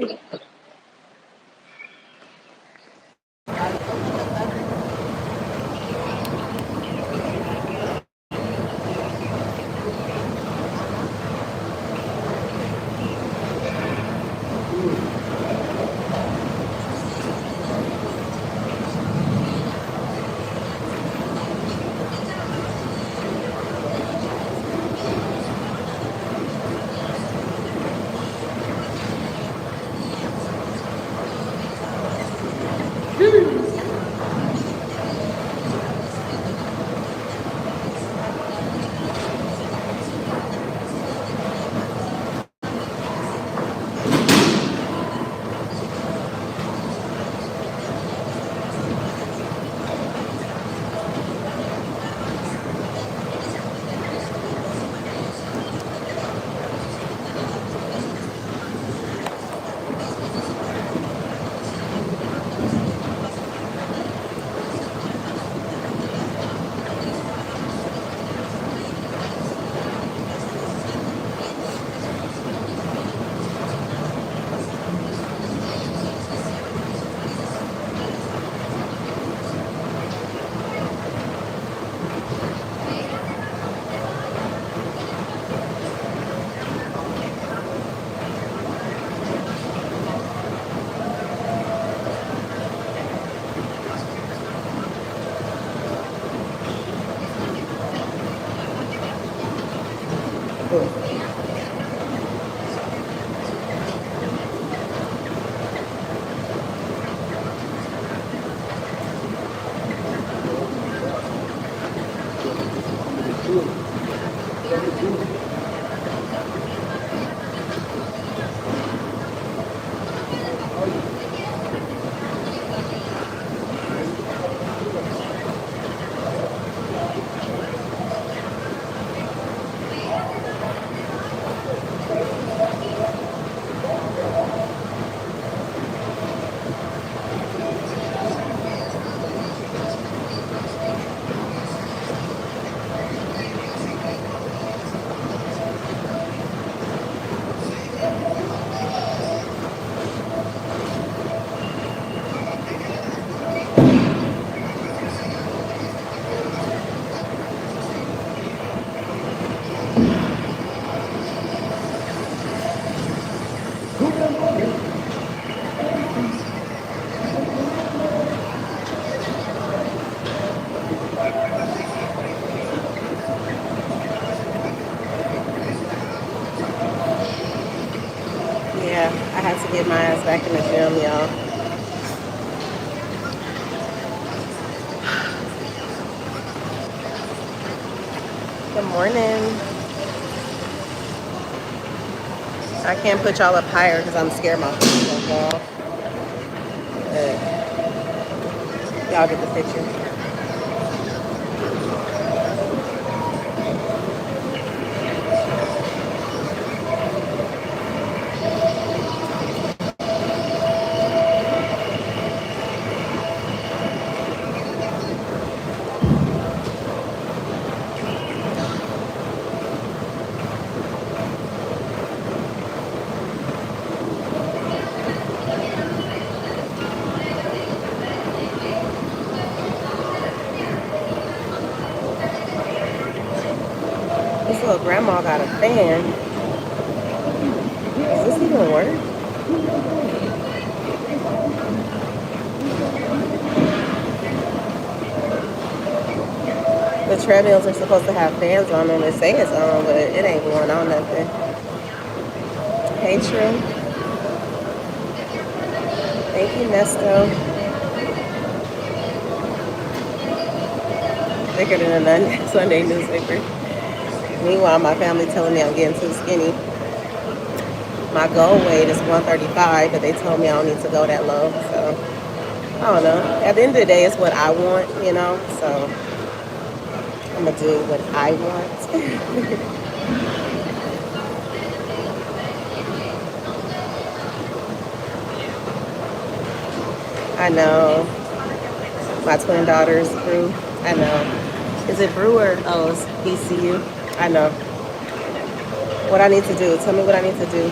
Yeah, I had to get my ass back in the gym, y'all. Good morning. I can't put y'all up higher because I'm scared my foot's gonna fall. But y'all get the picture. This little grandma got a fan. Does this even work? The treadmills are supposed to have fans on them. They say it's on, but it ain't going on nothing. Hey, True. Thank you, Nesto. Thicker than a Sunday newspaper. Meanwhile, my family telling me I'm getting too skinny. My goal weight is 135, but they told me I don't need to go that low. So, I don't know. At the end of the day, it's what I want, you know? So, I'm going to do what I want. I know. My twin daughter's Brew. I know. Is it Brew or oh, it's BCU? I know. What I need to do. Tell me what I need to do.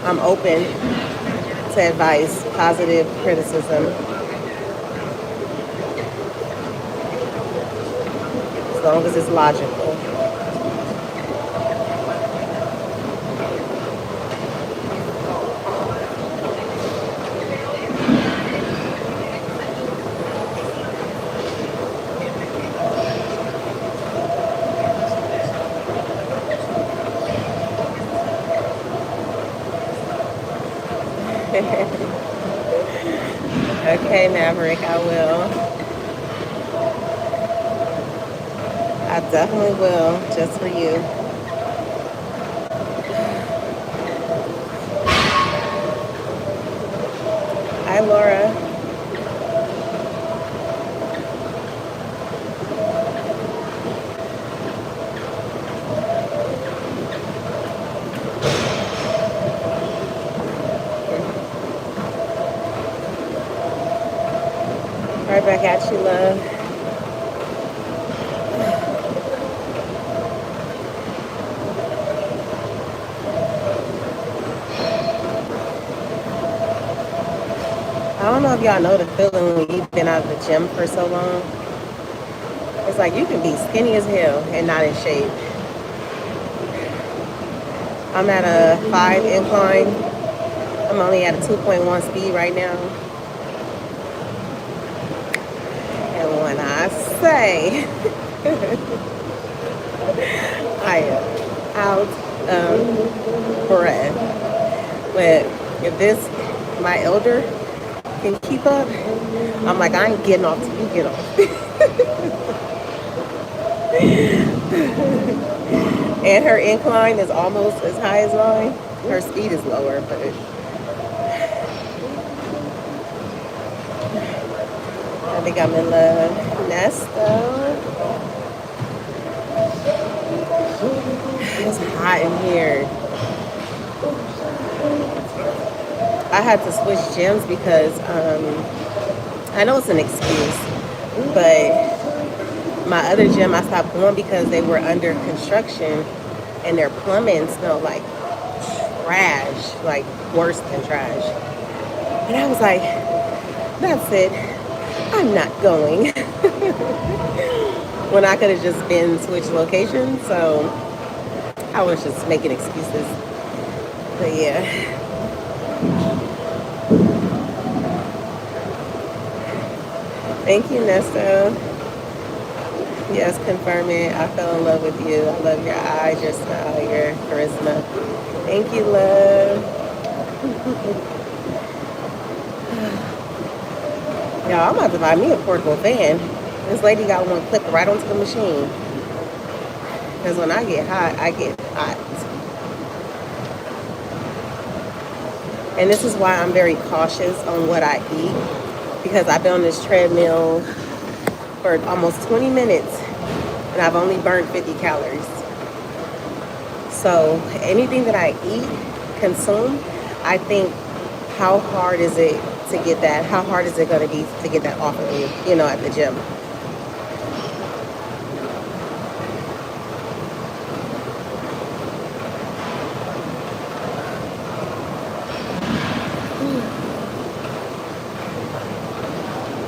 I'm open to advice, positive criticism, as long as it's logical. Okay, Maverick, I will. I definitely will, just for you. Hi, Laura. Right back at you, love. I don't know if y'all know the feeling when you've been out of the gym for so long. It's like you can be skinny as hell and not in shape. I'm at a 5 incline. I'm only at a 2.1 speed right now. And when I say I am out of breath, but if this, my elder, can keep up, I'm like, I ain't getting off till you get off. And her incline is almost as high as mine. Her speed is lower, but I think I'm in love. Nesto. It's hot in here. I had to switch gyms because I know it's an excuse, but my other gym I stopped going because they were under construction and their plumbing smelled like trash, like worse than trash. And I was like, that's it. I'm not going. When I could have just been switched locations, so I was just making excuses. But yeah. Thank you, Nesta. Yes, confirm it. I fell in love with you. I love your eyes, your smile, your charisma. Thank you, love. Y'all, I'm about to buy me a portable fan. This lady got one clipped right onto the machine. Because when I get hot, I get hot. And this is why I'm very cautious on what I eat. Because I've been on this treadmill for almost 20 minutes. And I've only burned 50 calories. So anything that I eat, consume, I think, how hard is it to get that? How hard is it going to be to get that off of me, at the gym?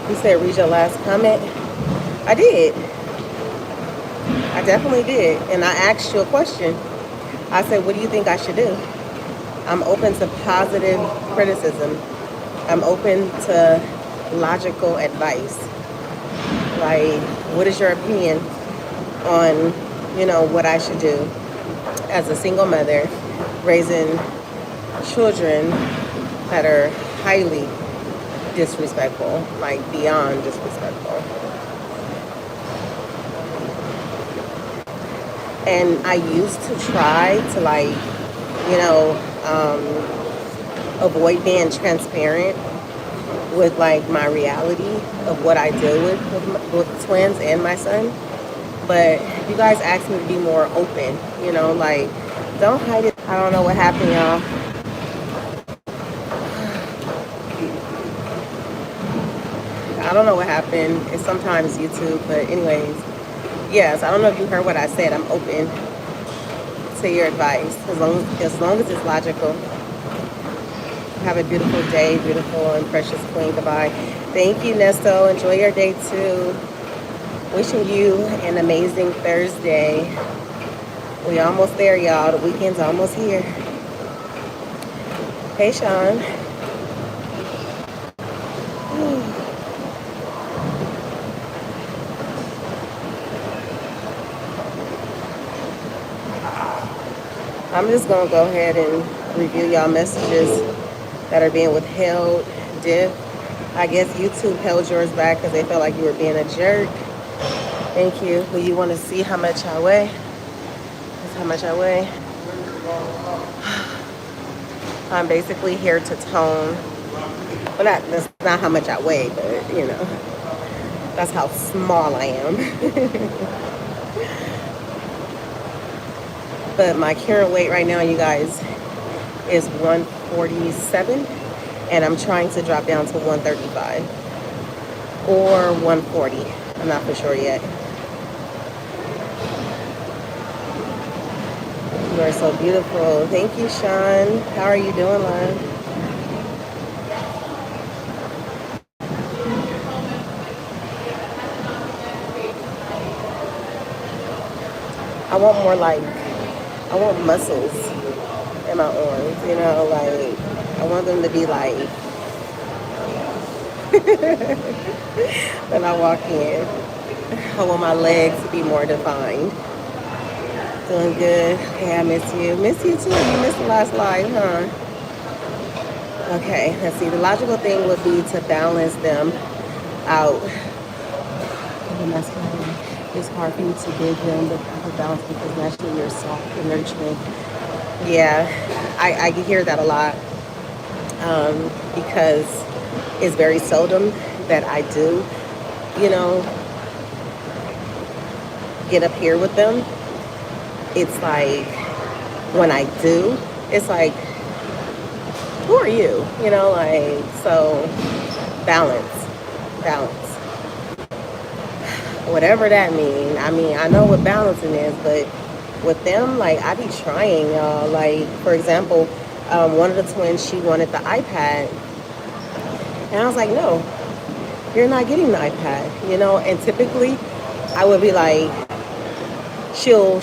You said read your last comment. I did. I definitely did. And I asked you a question. I said, what do you think I should do? I'm open to positive criticism. I'm open to logical advice. Like, what is your opinion on, what I should do as a single mother raising children that are highly disrespectful, like beyond disrespectful. And I used to try to avoid being transparent with my reality of what I deal with twins and my son. But you guys asked me to be more open, don't hide it. I don't know what happened, y'all. I don't know what happened. It's sometimes YouTube, but anyways, yes, I don't know if you heard what I said. I'm open to your advice as long as it's logical. Have a beautiful day, beautiful and precious queen. Goodbye. Thank you, Nesto. Enjoy your day too. Wishing you an amazing Thursday. We almost there, y'all. The weekend's almost here. Hey, Sean. I'm just gonna go ahead and review y'all messages that are being withheld. Diff, I guess YouTube held yours back because they felt like you were being a jerk. Thank you. Will you want to see how much I weigh? That's how much I weigh. I'm basically here to tone. Well, that's not how much I weigh, but you know, that's how small I am. But my current weight right now, you guys, is 147, and I'm trying to drop down to 135 or 140. I'm not for sure yet. You are so beautiful. Thank you, Sean. How are you doing, love? I want more I want muscles in my arms, you know, like, I want them to be like, when I walk in. I want my legs to be more defined. Doing good. Okay, I miss you. Miss you too. You missed the last live, huh? Okay, let's see. The logical thing would be to balance them out. It's hard for you to give them the balance because naturally you're soft and nurturing. Yeah, I hear that a lot because it's very seldom that I do, you know, get up here with them. It's like when I do, it's like, who are you? You know, like, so balance. Whatever that means. I mean, I know what balancing is, but with them, like, I be trying, y'all. Like, for example, one of the twins, she wanted the iPad. And I was like, no, you're not getting the iPad, you know? And typically, I would be like, she'll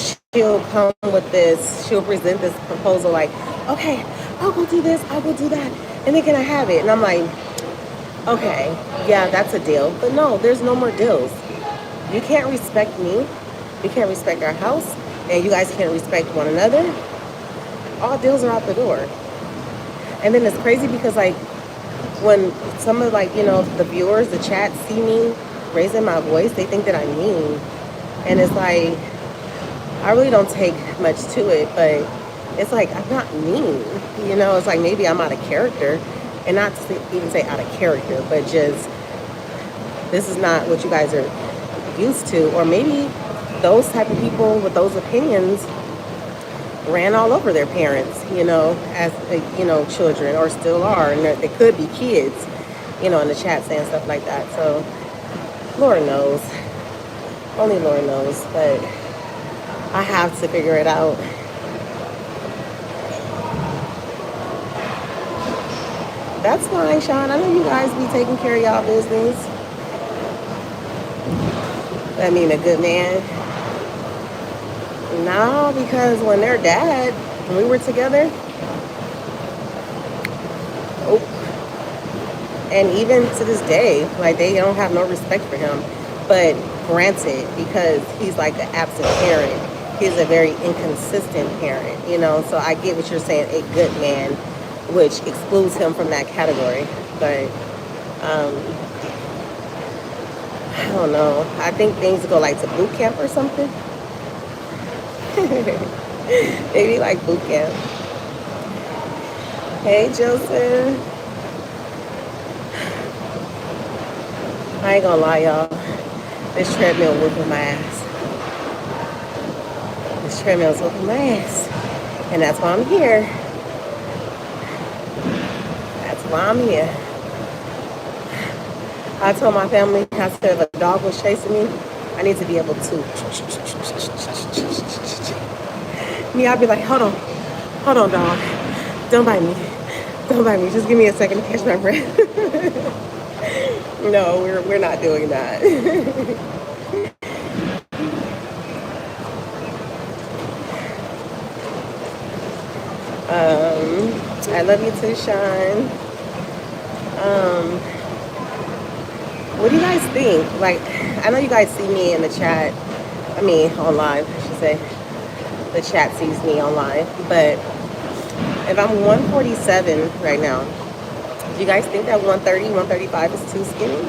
come with this, she'll present this proposal like, okay, I'll go do this, I'll go do that, and then can I have it? And I'm like, okay, yeah, that's a deal. But no, there's no more deals. You can't respect me. You can't respect our house. And you guys can't respect one another. All deals are out the door. And then it's crazy because, like, when some of, like, you know, the viewers, the chat see me raising my voice, they think that I'm mean. And it's like, I really don't take much to it, but it's like, I'm not mean. You know, it's like maybe I'm out of character. And not to even say out of character, but just, this is not what you guys are used to. Or maybe those type of people with those opinions ran all over their parents, you know, as, you know, children, or still are, and they could be kids, you know, in the chat saying stuff like that. So Lord knows, only Lord knows, but I have to figure it out. That's fine, Sean. I know you guys be taking care of y'all business. I mean, a good man. No, because when their dad, when we were together, oh, and even to this day, like, they don't have no respect for him. But granted, because he's like an absent parent, he's a very inconsistent parent, you know. So I get what you're saying, a good man, which excludes him from that category. But I don't know. I think things go like to boot camp or something. Maybe like boot camp. Hey, Joseph. I ain't gonna lie, y'all. This treadmill whooping my ass. This treadmill's whooping my ass. And that's why I'm here. That's why I'm here. I told my family, I said, if a dog was chasing me, I need to be able to. Me, I'd be like, hold on, dog. Don't bite me. Don't mind me. Just give me a second to catch my breath. No, we're not doing that. I love you too, Sean. Um, what do you guys think? Like, I know you guys see me in the chat. I mean, on live, I should say. The chat sees me on live. But if I'm 147 right now, do you guys think that 130, 135 is too skinny?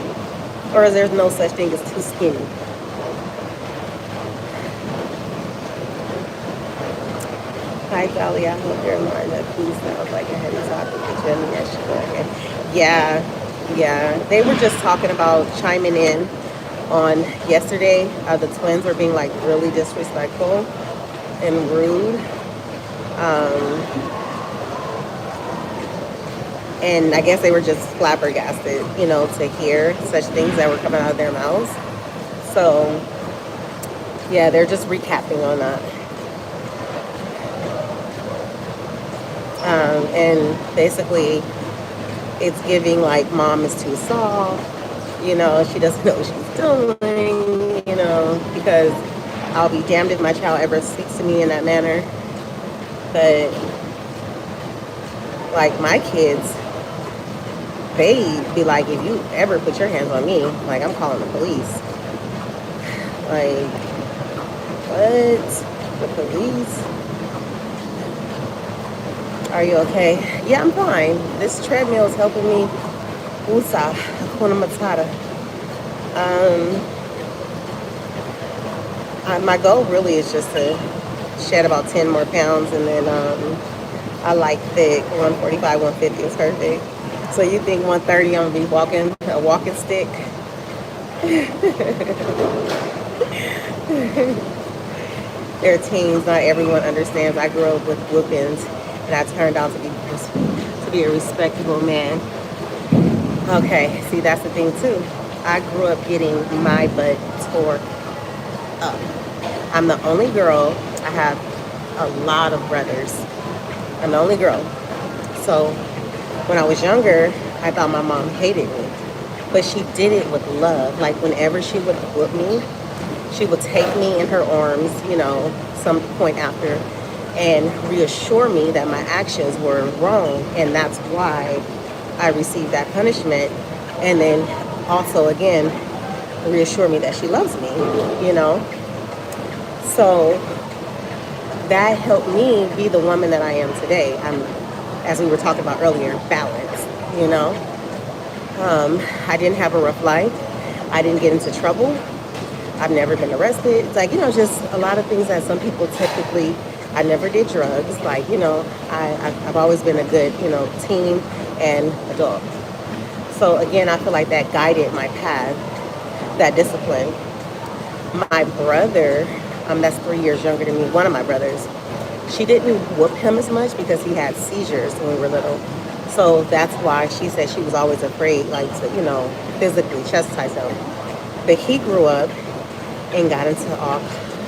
Or is there no such thing as too skinny? Hi, Sally. I hope your mind that food sounds like a heavy topic at the gym yesterday. Yeah. They were just talking about chiming in on yesterday. The twins were being like really disrespectful and rude. And I guess they were just flabbergasted, to hear such things that were coming out of their mouths. So, yeah, they're just recapping on that. And basically, it's giving like mom is too soft, she doesn't know what she's doing, because I'll be damned if my child ever speaks to me in that manner. But like my kids, they be like, if you ever put your hands on me, like I'm calling the police. Like, what? The police? Are you okay? Yeah, I'm fine. This treadmill is helping me. Usa, Hakuna Matata. My goal really is just to shed about 10 more pounds, and then I like thick. 145, 150 is perfect. So you think 130 I'm gonna be walking a walking stick? They're teens. Not everyone understands. I grew up with whoopings, and I turned out to be a respectable man. Okay, see, that's the thing too. I grew up getting my butt tore up. I'm the only girl. I have a lot of brothers. I'm the only girl. So when I was younger, I thought my mom hated me, but she did it with love. Like whenever she would whoop me, she would take me in her arms, some point after, and reassure me that my actions were wrong, and that's why I received that punishment. And then also, again, reassure me that she loves me, So that helped me be the woman that I am today. I'm, as we were talking about earlier, balanced, I didn't have a rough life. I didn't get into trouble. I've never been arrested. It's like, just a lot of things that some people typically, I never did drugs. Like, I've always been a good, teen and adult. So again, I feel like that guided my path, that discipline. My brother, that's 3 years younger than me, one of my brothers, she didn't whoop him as much because he had seizures when we were little. So that's why she said she was always afraid, like, to, physically chastise him. But he grew up and got into all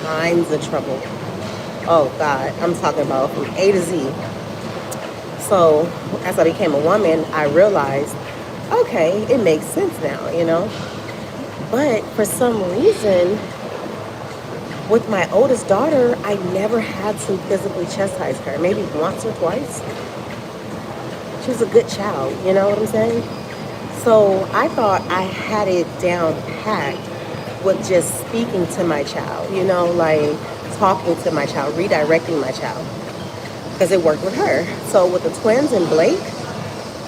kinds of trouble. Oh, God, I'm talking about from A to Z. So as I became a woman, I realized, okay, it makes sense now, But for some reason, with my oldest daughter, I never had to physically chastise her, maybe once or twice. She was a good child, you know what I'm saying? So I thought I had it down packed with just speaking to my child, like talking to my child, redirecting my child, because it worked with her. So with the twins and Blake,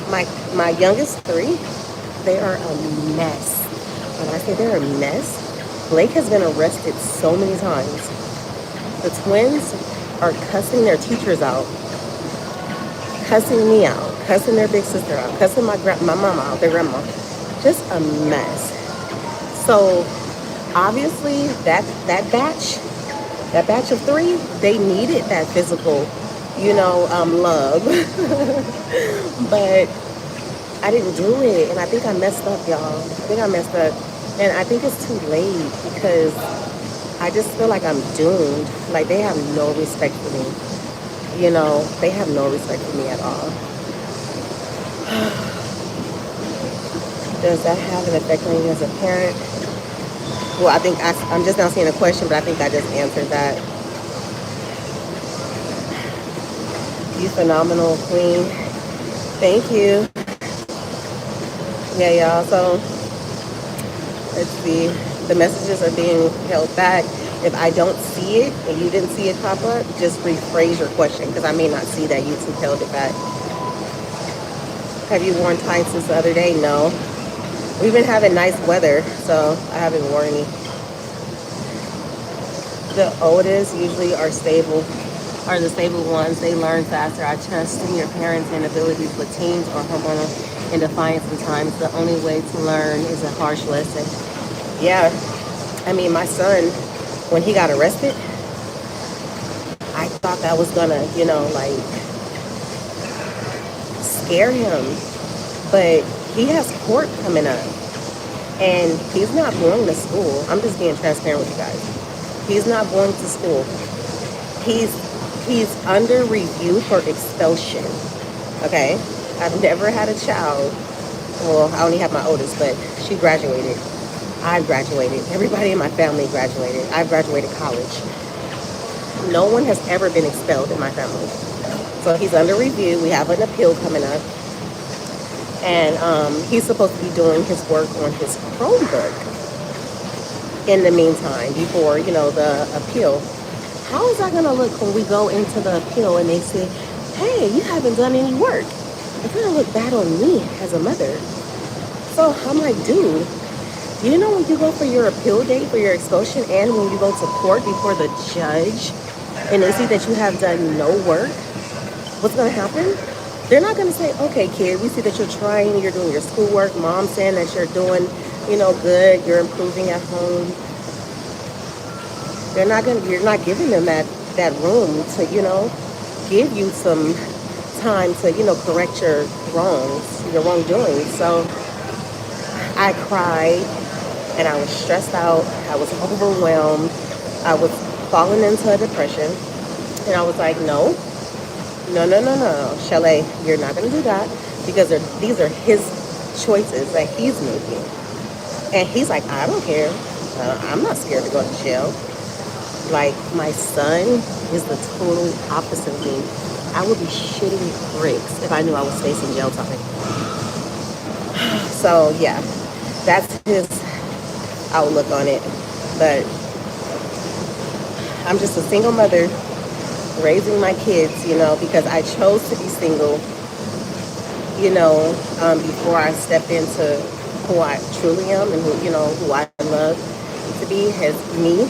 my youngest three, they are a mess. When I say they're a mess, Blake has been arrested so many times. The twins are cussing their teachers out, cussing me out, cussing their big sister out, cussing my mama out, their grandma. Just a mess. So obviously that batch of three, they needed that physical, love. But I didn't do it, and I think I messed up, y'all. I think I messed up, and I think it's too late because I just feel like I'm doomed. Like they have no respect for me. They have no respect for me at all. Does that have an effect on you as a parent? Well, I think I'm just now seeing a question, but I think I just answered that. You phenomenal queen. Thank you. Yeah, y'all. So let's see. The messages are being held back. If I don't see it and you didn't see it pop up, just rephrase your question because I may not see that YouTube held it back. Have you worn tights since the other day? No. We've been having nice weather, so I haven't worn any. The oldest usually are the stable ones. They learn faster. I trust in your parents' and abilities, but teens are hormonal and defiant sometimes. The only way to learn is a harsh lesson. Yeah, I mean, my son, when he got arrested, I thought that was gonna, like scare him. But he has court coming up, and he's not going to school. I'm just being transparent with you guys. He's not going to school. He's under review for expulsion. Okay, I've never had a child. Well, I only have my oldest, but she graduated. I've graduated. Everybody in my family graduated. I've graduated college. No one has ever been expelled in my family. So he's under review. We have an appeal coming up. And he's supposed to be doing his work on his Chromebook in the meantime before, the appeal. How is that going to look when we go into the appeal and they say, hey, you haven't done any work? It's going to look bad on me as a mother. So I'm like, dude, you know when you go for your appeal date for your expulsion and when you go to court before the judge and they see that you have done no work, what's going to happen? They're not going to say, okay, kid, we see that you're trying, you're doing your schoolwork, mom's saying that you're doing, good, you're improving at home. You're not giving them that room to, give you some time to, correct your wrongs, your wrongdoing. So I cried and I was stressed out. I was overwhelmed. I was falling into a depression. And I was like, no, Chalet, you're not going to do that because these are his choices that he's making. And he's like, I don't care. I'm not scared to go to jail. Like, my son is the total opposite of me. I would be shitting bricks if I knew I was facing jail time. So, yeah, that's his outlook on it. But I'm just a single mother raising my kids, because I chose to be single, before I stepped into who I truly am and who I love to be as me.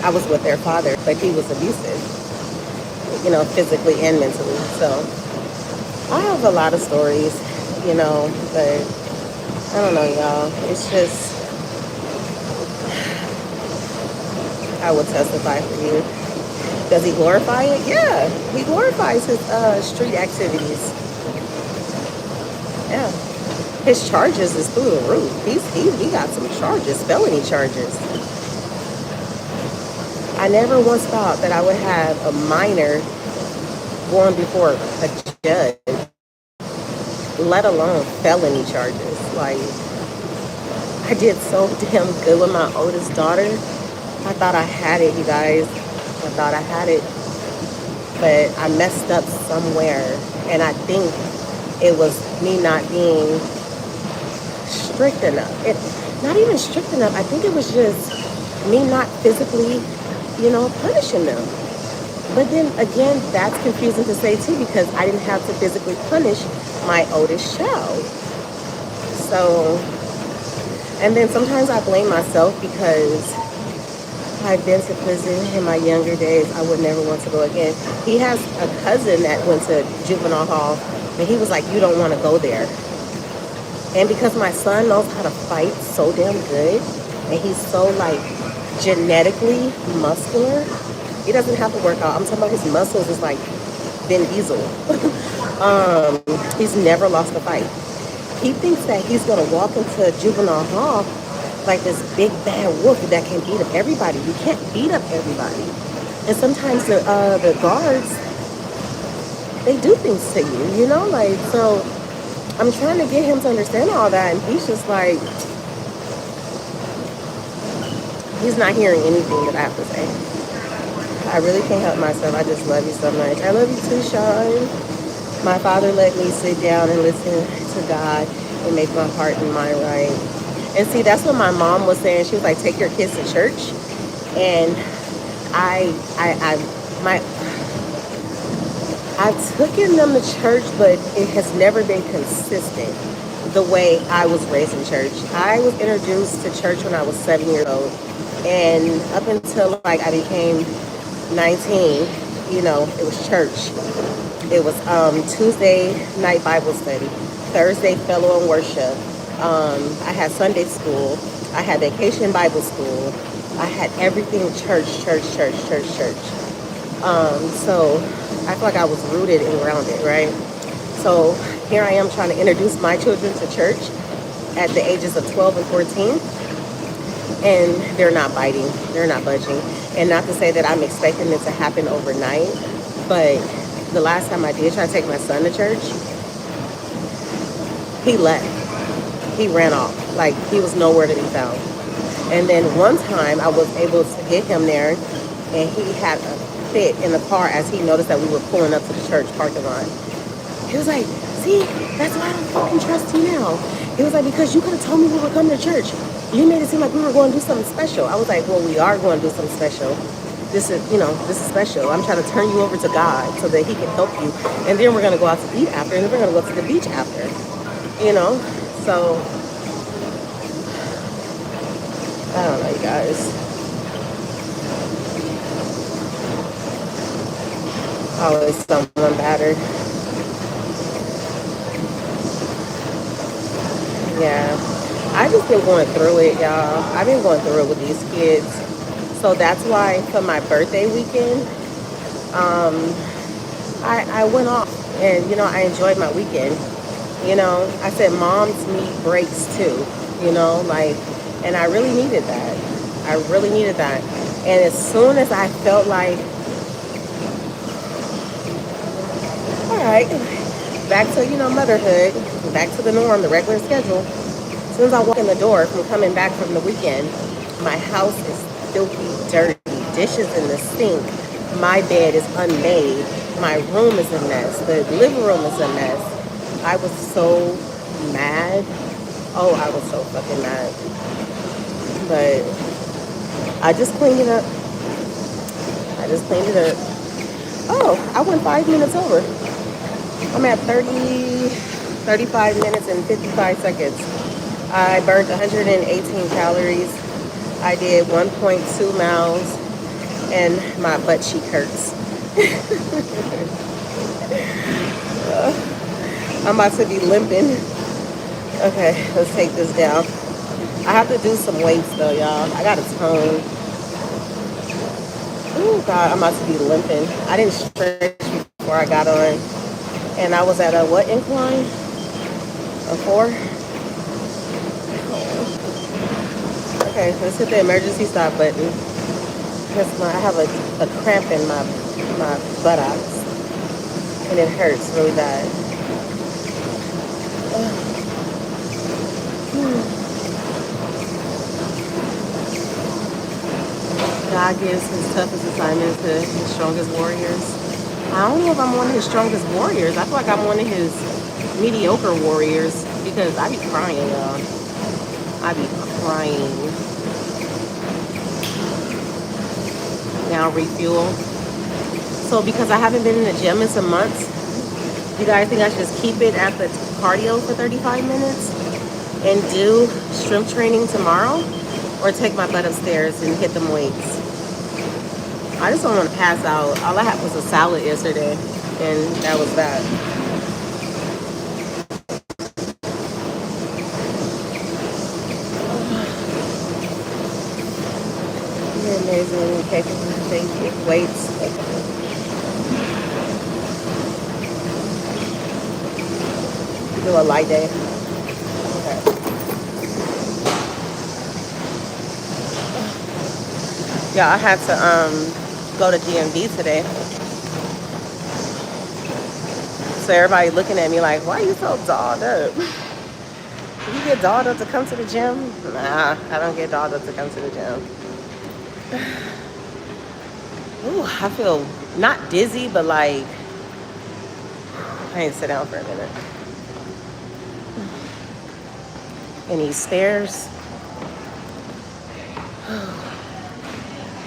I was with their father, but he was abusive, physically and mentally. So I have a lot of stories, but I don't know, y'all. It's just, I will testify for you. Does he glorify it? Yeah, he glorifies his street activities. Yeah, his charges is through the roof. He got some charges, felony charges. I never once thought that I would have a minor going before a judge, let alone felony charges. Like, I did so damn good with my oldest daughter. I thought I had it, you guys. I thought I had it, but I messed up somewhere, and I think it was me not being strict enough. Not even strict enough. I think it was just me not physically, punishing them. But then again, that's confusing to say too because I didn't have to physically punish my oldest child. So, and then sometimes I blame myself because I've been to prison in my younger days. I would never want to go again. He has a cousin that went to juvenile hall, and he was like, you don't want to go there. And because my son knows how to fight so damn good, and he's so, like, genetically muscular, he doesn't have to work out. I'm talking about his muscles is like Vin Diesel. He's never lost a fight. He thinks that he's going to walk into juvenile hall like this big bad wolf that can beat up everybody. You can't beat up everybody. And sometimes the guards, they do things to you, like, so I'm trying to get him to understand all that, and he's just like, he's not hearing anything that I have to say. I really can't help myself. I just love you so much. I love you too, Sean. My father let me sit down and listen to God and make my heart and mind right. And see, that's what my mom was saying. She was like, take your kids to church. And my, I've taken them to church, but it has never been consistent the way I was raised in church. I was introduced to church when I was 7 years old. And up until like I became 19, it was church. It was Tuesday night Bible study, Thursday fellow and worship. I had Sunday school. I had vacation Bible school. I had everything church, church, church, church, church. So I feel like I was rooted and grounded, right? So here I am trying to introduce my children to church at the ages of 12 and 14. And they're not biting. They're not budging. And not to say that I'm expecting it to happen overnight, but the last time I did try to take my son to church, he left. He ran off. Like, he was nowhere to be found. And then one time I was able to get him there, and he had a fit in the car as he noticed that we were pulling up to the church parking lot. He was like, see, that's why I don't fucking trust you now. He was like, because you could have told me we were coming to church. You made it seem like we were going to do something special. I was like, well, we are going to do something special. This is special. I'm trying to turn you over to God so that he can help you. And then we're going to go out to eat after, and then we're going to go to the beach after. So, I don't know, you guys. Always someone battered. Yeah. I just been going through it, y'all. I've been going through it with these kids. So that's why for my birthday weekend, I went off and, I enjoyed my weekend. I said moms need breaks too, and I really needed that. I really needed that. And as soon as I felt like, all right, back to, motherhood, back to the norm, the regular schedule. As soon as I walk in the door from coming back from the weekend, my house is filthy, dirty, dishes in the sink. My bed is unmade. My room is a mess. The living room is a mess. I was so mad. Oh, I was so fucking mad. But I just cleaned it up. Oh, I went 5 minutes over. I'm at 35 minutes and 55 seconds. I burned 118 calories. I did 1.2 miles, and my butt cheek hurts. I'm about to be limping. Okay, let's take this down. I have to do some weights though, y'all. I got a tone. Oh God, I'm about to be limping. I didn't stretch before I got on. And I was at a what incline? A 4? Okay, let's hit the emergency stop button. Because I have a cramp in my buttocks. And it hurts really bad. God gives his toughest assignments to his strongest warriors. I don't know if I'm one of his strongest warriors. I feel like I'm one of his mediocre warriors because I be crying, y'all. I be crying. Now refuel. So because I haven't been in the gym in some months, you guys think I should just keep it at the cardio for 35 minutes and do strength training tomorrow, or take my butt upstairs and hit them weights? I just don't want to pass out. All I had was a salad yesterday, and that was that. You're amazing. Okay, thank you. Weights. Do a light day. Okay. Yeah, I had to go to DMV today So everybody looking at me like, why are you so dolled up? You get dolled up to come to the gym? Nah, I don't get dolled up to come to the gym. Ooh, I feel not dizzy, but like, I need to sit down for a minute. And these stairs.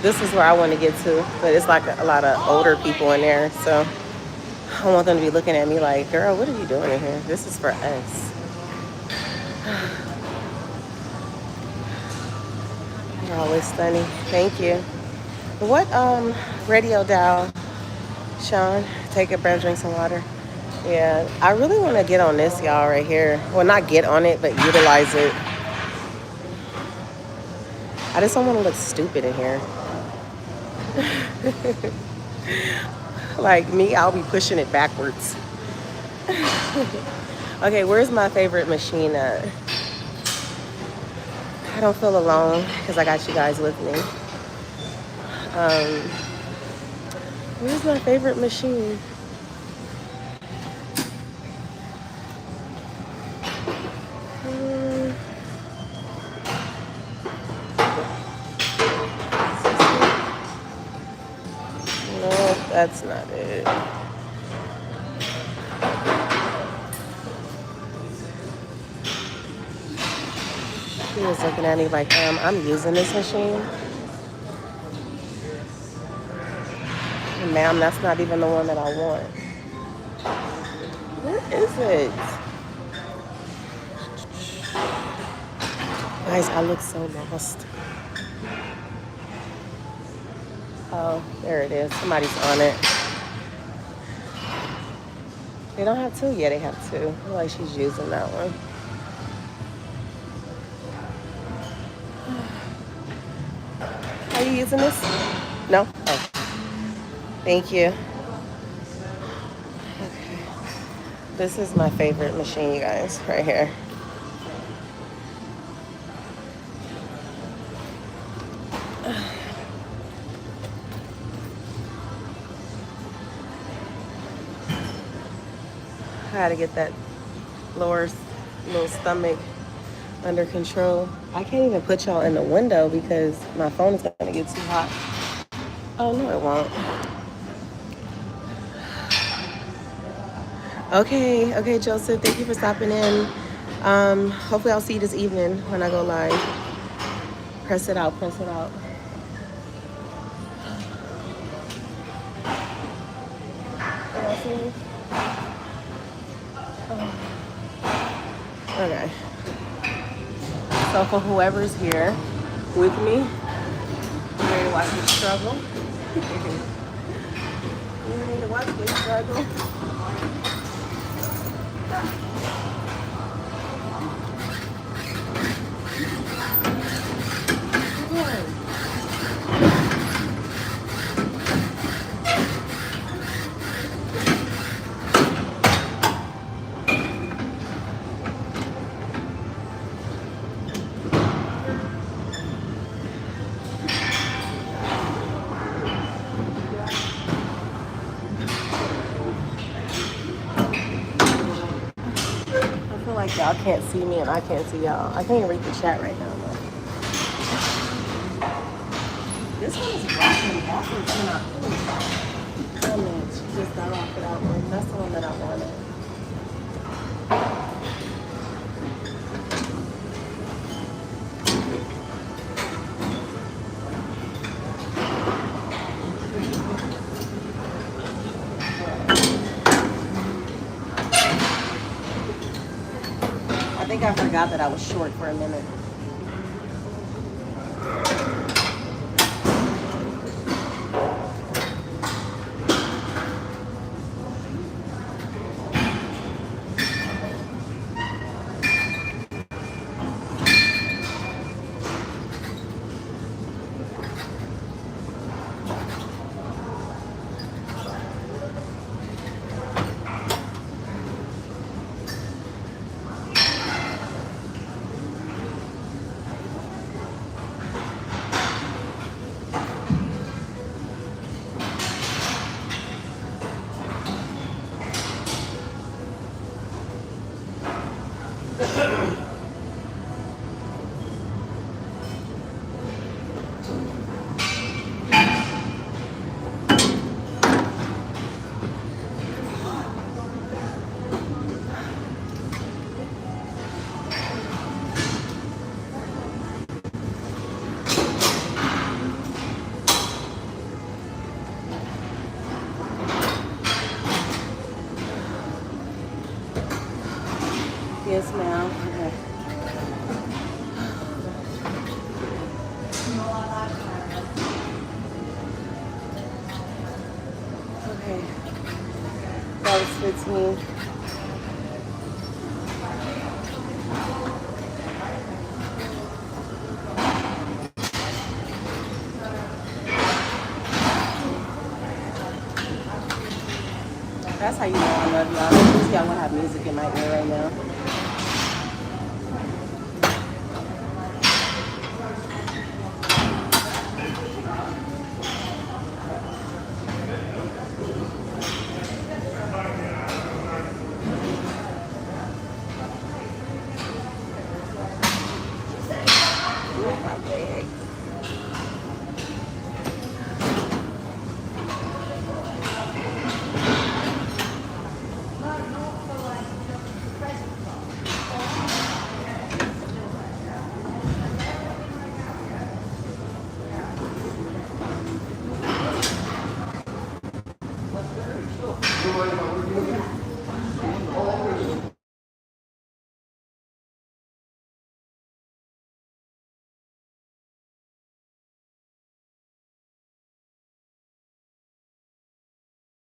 This is where I want to get to, but it's like a lot of older people in there, so I don't want them to be looking at me like, girl, what are you doing in here? This is for us. You're always stunning. Thank you. What radio dial, Sean? Take a breath, drink some water. Yeah, I really want to get on this, y'all, right here. Well, not get on it, but utilize it. I just don't want to look stupid in here. Like me, I'll be pushing it backwards. Okay, where's my favorite machine at? I don't feel alone because I got you guys with me. Where's my favorite machine? No, that's not it. He was looking at me like, I'm using this machine. Ma'am, that's not even the one that I want. Where is it? Guys, I look so lost. Oh, there it is. Somebody's on it. They don't have two? Yeah, they have two. I feel like she's using that one. Are you using this? No? Oh. Thank you. Okay. This is my favorite machine, you guys, right here. I had to get that lower little stomach under control. I can't even put y'all in the window because my phone is gonna get too hot. Oh, no, it won't. Okay, Joseph, thank you for stopping in. Hopefully I'll see you this evening when I go live. Press it out, press it out. Can I see you? Okay. So for whoever's here with me, you ready to watch me struggle? You ready to watch me struggle? Like y'all can't see me and I can't see y'all. I can't even read the chat right now though. This one is rocking backwards when I oh man, she just got off of that one. That's the one that I wanted. I think I forgot that I was short for a minute. Okay. That was 15. That's how you know I love y'all. Usually I would have music in my ear right now. Ooh, my bag.